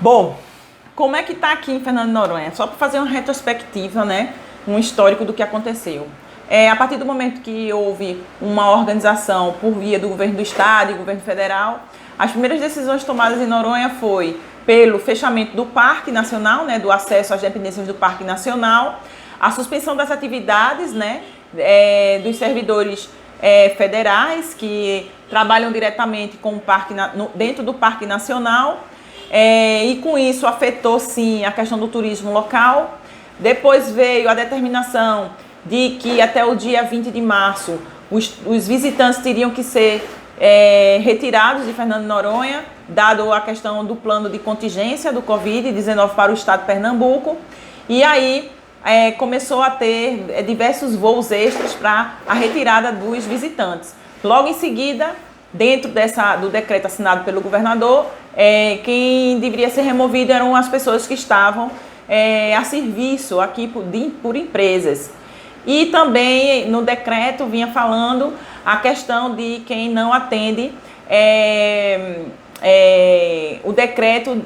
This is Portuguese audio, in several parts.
Bom, como é que está aqui em Fernando de Noronha? Só para fazer uma retrospectiva, né? Um histórico do que aconteceu. A partir do momento que houve uma organização por via do governo do estado e governo federal, as primeiras decisões tomadas em Noronha foi pelo fechamento do Parque Nacional, né, do acesso às dependências do Parque Nacional, a suspensão das atividades, né, dos servidores federais que trabalham diretamente com o parque, dentro do Parque Nacional, e com isso afetou sim a questão do turismo local. Depois veio a determinação de que até o dia 20 de março os visitantes teriam que ser retirados de Fernando de Noronha, dado a questão do plano de contingência do Covid-19 para o estado de Pernambuco. E aí começou a ter diversos voos extras para a retirada dos visitantes. Logo em seguida, dentro do decreto assinado pelo governador, quem deveria ser removido eram as pessoas que estavam a serviço aqui por empresas. E também no decreto vinha falando a questão de quem não atende o decreto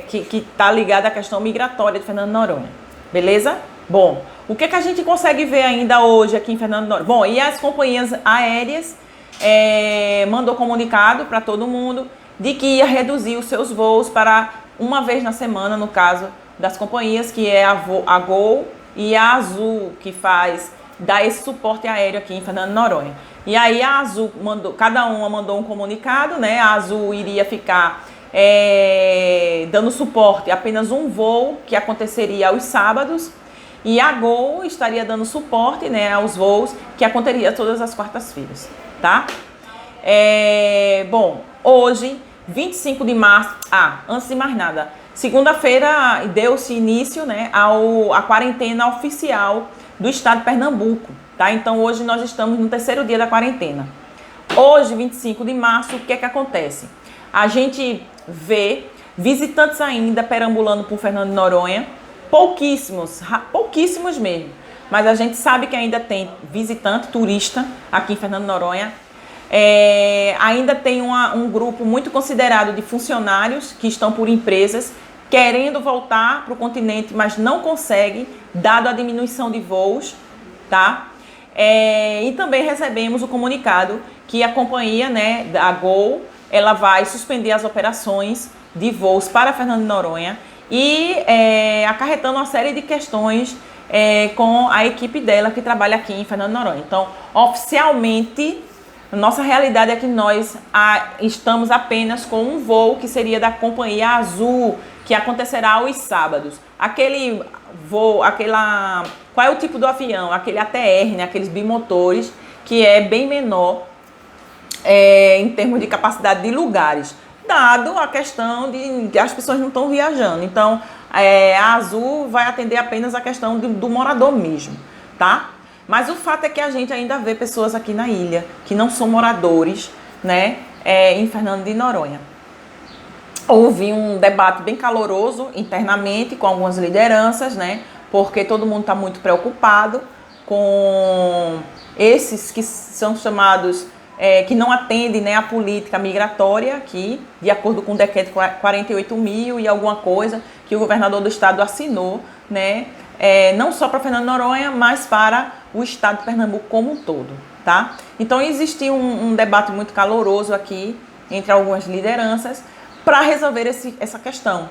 que está ligado à questão migratória de Fernando de Noronha. Beleza? Bom, o que a gente consegue ver ainda hoje aqui em Fernando de Noronha? Bom, e as companhias aéreas mandou comunicado para todo mundo de que ia reduzir os seus voos para uma vez na semana, no caso das companhias, que é a Gol e a Azul, que dá esse suporte aéreo aqui em Fernando de Noronha. E aí a Azul cada uma mandou um comunicado, né? A Azul iria ficar dando suporte a apenas um voo que aconteceria aos sábados, e a Gol estaria dando suporte, né, aos voos que aconteceria todas as quartas-feiras, tá? Bom, hoje, 25 de março, antes de mais nada, segunda-feira deu-se início, né, à quarentena oficial do estado de Pernambuco, tá? Então hoje nós estamos no terceiro dia da quarentena. Hoje, 25 de março, o que é que acontece? A gente vê visitantes ainda perambulando por Fernando de Noronha, pouquíssimos mesmo, mas a gente sabe que ainda tem visitante, turista aqui em Fernando de Noronha. Ainda tem um grupo muito considerado de funcionários que estão por empresas querendo voltar para o continente, mas não conseguem, dado a diminuição de voos, tá? E também recebemos o comunicado que a companhia, né, da Gol, ela vai suspender as operações de voos para Fernando de Noronha e acarretando uma série de questões com a equipe dela que trabalha aqui em Fernando de Noronha. Então, oficialmente, nossa realidade é que nós estamos apenas com um voo que seria da companhia Azul, que acontecerá aos sábados. Aquele voo, qual é o tipo do avião? Aquele ATR, né? Aqueles bimotores, que é bem menor em termos de capacidade de lugares, dado a questão de as pessoas não estão viajando. Então, a Azul vai atender apenas a questão do morador mesmo, tá? Mas o fato é que a gente ainda vê pessoas aqui na ilha que não são moradores, né, em Fernando de Noronha. Houve um debate bem caloroso internamente com algumas lideranças, né, porque todo mundo está muito preocupado com esses que são chamados, que não atendem, né, a política migratória aqui, de acordo com o decreto 48.000 e alguma coisa que o governador do estado assinou, né, não só para Fernando de Noronha, mas para o estado de Pernambuco como um todo, tá? Então existiu um debate muito caloroso aqui entre algumas lideranças para resolver essa questão.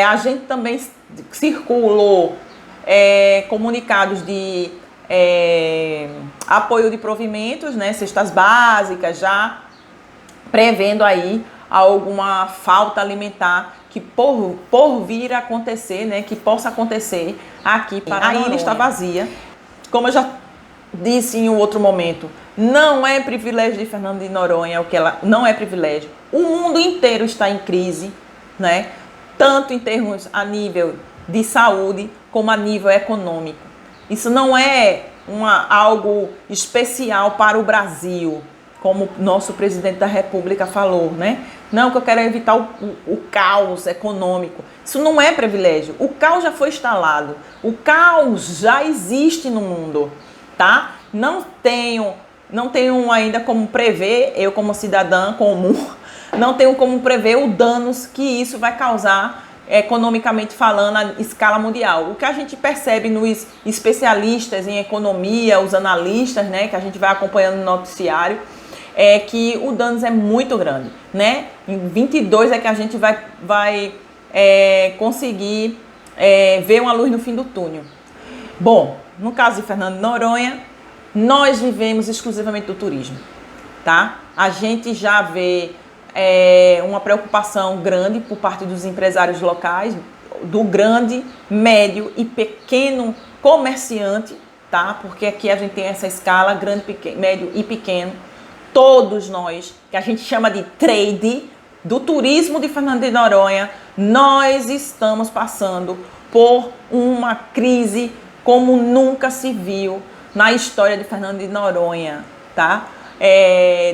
A gente também circulou comunicados de apoio de provimentos, né, cestas básicas, já prevendo aí alguma falta alimentar que por vir a acontecer, né, que possa acontecer aqui para a ilha está vazia. Como eu já disse em um outro momento, não é privilégio de Fernando de Noronha, o que ela não é privilégio. O mundo inteiro está em crise, né? Tanto em termos a nível de saúde como a nível econômico. Isso não é algo especial para o Brasil, como nosso presidente da República falou, né? Não, que eu quero evitar o caos econômico. Isso não é privilégio. O caos já foi instalado. O caos já existe no mundo, tá? Não tenho ainda como prever, eu como cidadã comum, não tenho como prever o danos que isso vai causar economicamente falando, a escala mundial. O que a gente percebe nos especialistas em economia, os analistas, né, que a gente vai acompanhando no noticiário, é que o danos é muito grande, né? Em 22 é que a gente vai conseguir ver uma luz no fim do túnel. Bom, no caso de Fernando de Noronha, nós vivemos exclusivamente do turismo, tá? A gente já vê uma preocupação grande por parte dos empresários locais, do grande, médio e pequeno comerciante, tá? Porque aqui a gente tem essa escala, grande, pequeno, médio e pequeno. Todos nós, que a gente chama de trade, do turismo de Fernando de Noronha, nós estamos passando por uma crise como nunca se viu na história de Fernando de Noronha, tá?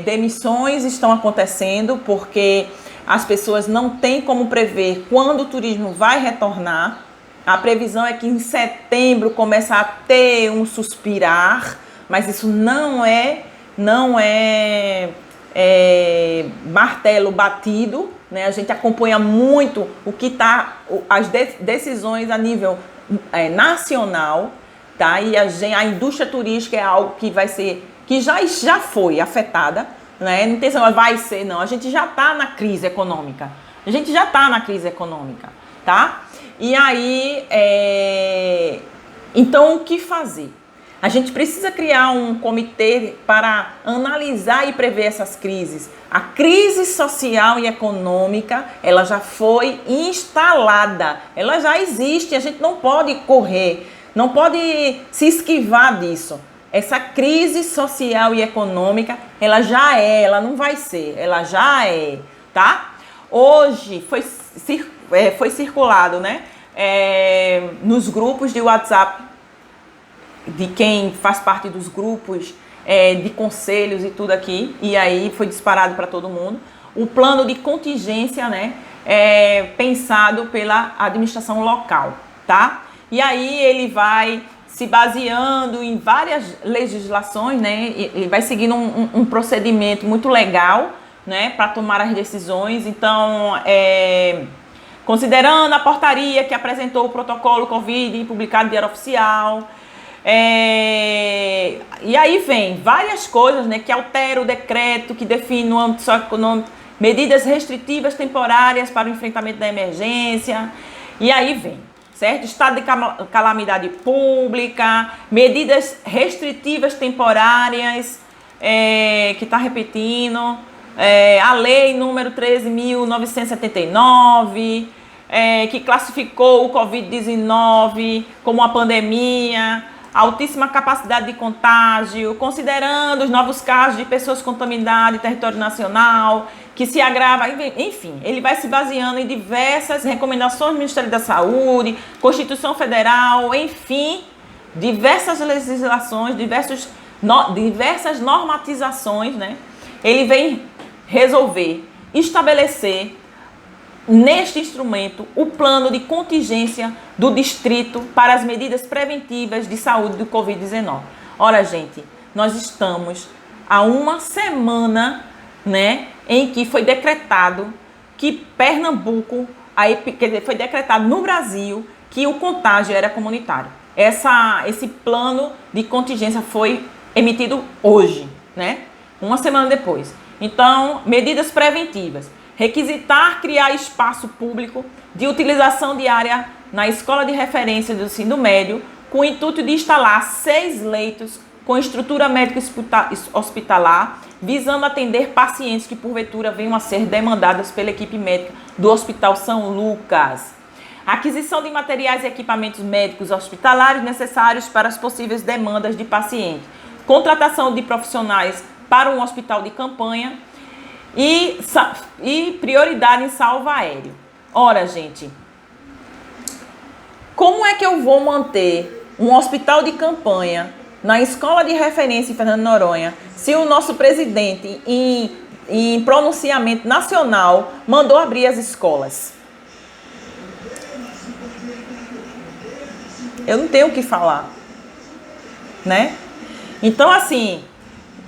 Demissões estão acontecendo porque as pessoas não têm como prever quando o turismo vai retornar. A previsão é que em setembro começa a ter um suspirar, mas isso não é martelo batido, né? A gente acompanha muito o que tá, as decisões a nível nacional, tá? E a indústria turística é algo que vai ser, que já foi afetada, né? Não tem essa, vai ser, não. A gente já está na crise econômica. Tá? E aí, então o que fazer? A gente precisa criar um comitê para analisar e prever essas crises. A crise social e econômica, ela já foi instalada, ela já existe, a gente não pode correr, não pode se esquivar disso. Essa crise social e econômica, ela já ela não vai ser, ela já tá? Hoje foi circulado, né, nos grupos de WhatsApp, de quem faz parte dos grupos de conselhos e tudo aqui, e aí foi disparado para todo mundo, o plano de contingência, né, pensado pela administração local, tá? E aí ele vai se baseando em várias legislações, né, e vai seguindo um procedimento muito legal, né, para tomar as decisões. Então, considerando a portaria que apresentou o protocolo Covid publicado em Diário Oficial, e aí vem várias coisas, né, que altera o decreto que define no âmbito socioeconômico medidas restritivas temporárias para o enfrentamento da emergência, e aí vem, certo? Estado de calamidade pública, medidas restritivas temporárias, que está repetindo, a lei número 13.979, que classificou o Covid-19 como uma pandemia, altíssima capacidade de contágio, considerando os novos casos de pessoas contaminadas em território nacional, que se agrava, enfim, ele vai se baseando em diversas recomendações do Ministério da Saúde, Constituição Federal, enfim, diversas legislações, diversas normatizações, né? Ele vem resolver, estabelecer neste instrumento o plano de contingência do distrito para as medidas preventivas de saúde do Covid-19. Ora, gente, nós estamos há uma semana, né, em que foi decretado que Pernambuco, quer dizer, foi decretado no Brasil que o contágio era comunitário. Esse plano de contingência foi emitido hoje, né, uma semana depois. Então, medidas preventivas. Requisitar criar espaço público de utilização diária na escola de referência do ensino médio, com o intuito de instalar 6 leitos com estrutura médica hospitalar, visando atender pacientes que porventura venham a ser demandadas pela equipe médica do Hospital São Lucas. Aquisição de materiais e equipamentos médicos hospitalares necessários para as possíveis demandas de pacientes. Contratação de profissionais para um hospital de campanha. E prioridade em salvo aéreo. Ora, gente, como é que eu vou manter um hospital de campanha na escola de referência em Fernando de Noronha se o nosso presidente, em pronunciamento nacional, mandou abrir as escolas? Eu não tenho o que falar, né? Então, assim,